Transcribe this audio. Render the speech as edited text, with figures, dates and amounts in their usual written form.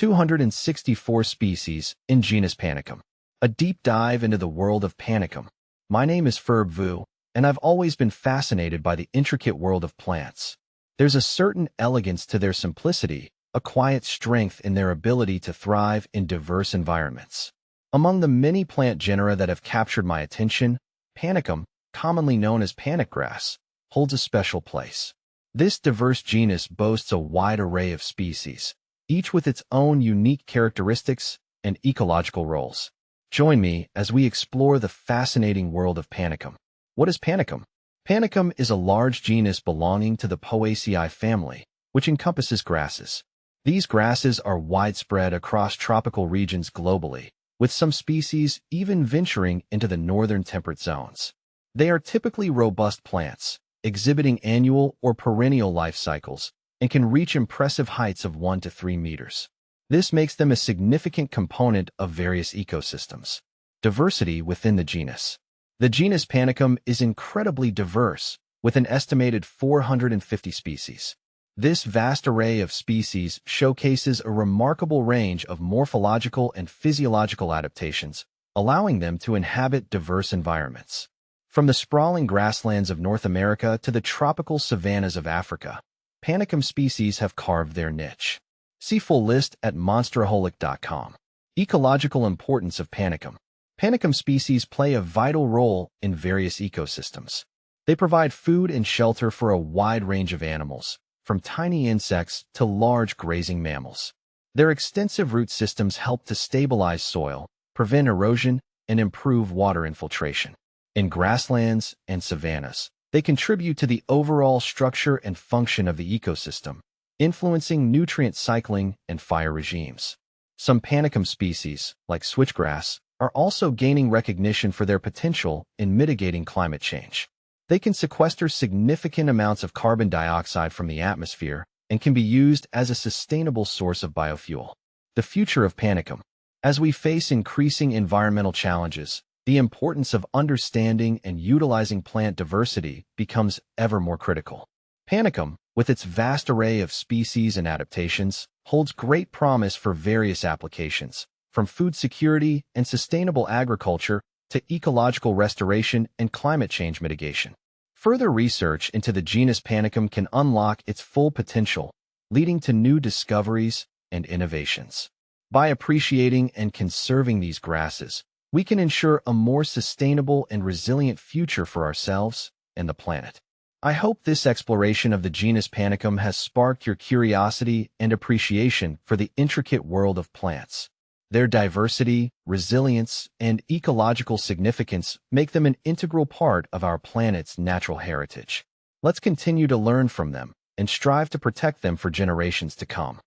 264 species in genus Panicum. A deep dive into the world of Panicum. My name is Ferb Vu, and I've always been fascinated by the intricate world of plants. There's a certain elegance to their simplicity, a quiet strength in their ability to thrive in diverse environments. Among the many plant genera that have captured my attention, Panicum, commonly known as panic grass, holds a special place. This diverse genus boasts a wide array of species, each with its own unique characteristics and ecological roles. Join me as we explore the fascinating world of Panicum. What is Panicum? Panicum is a large genus belonging to the Poaceae family, which encompasses grasses. These grasses are widespread across tropical regions globally, with some species even venturing into the northern temperate zones. They are typically robust plants, exhibiting annual or perennial life cycles, and can reach impressive heights of 1 to 3 meters. This makes them a significant component of various ecosystems. Diversity within the genus. The genus Panicum is incredibly diverse, with an estimated 450 species. This vast array of species showcases a remarkable range of morphological and physiological adaptations, allowing them to inhabit diverse environments. From the sprawling grasslands of North America to the tropical savannas of Africa, Panicum species have carved their niche. See full list at monsteraholic.com. Ecological importance of Panicum. Panicum species play a vital role in various ecosystems. They provide food and shelter for a wide range of animals, from tiny insects to large grazing mammals. Their extensive root systems help to stabilize soil, prevent erosion, and improve water infiltration. In grasslands and savannas, they contribute to the overall structure and function of the ecosystem, influencing nutrient cycling and fire regimes. Some Panicum species, like switchgrass, are also gaining recognition for their potential in mitigating climate change. They can sequester significant amounts of carbon dioxide from the atmosphere and can be used as a sustainable source of biofuel. The future of Panicum. As we face increasing environmental challenges, the importance of understanding and utilizing plant diversity becomes ever more critical. Panicum, with its vast array of species and adaptations, holds great promise for various applications, from food security and sustainable agriculture to ecological restoration and climate change mitigation. Further research into the genus Panicum can unlock its full potential, leading to new discoveries and innovations. By appreciating and conserving these grasses, we can ensure a more sustainable and resilient future for ourselves and the planet. I hope this exploration of the genus Panicum has sparked your curiosity and appreciation for the intricate world of plants. Their diversity, resilience, and ecological significance make them an integral part of our planet's natural heritage. Let's continue to learn from them and strive to protect them for generations to come.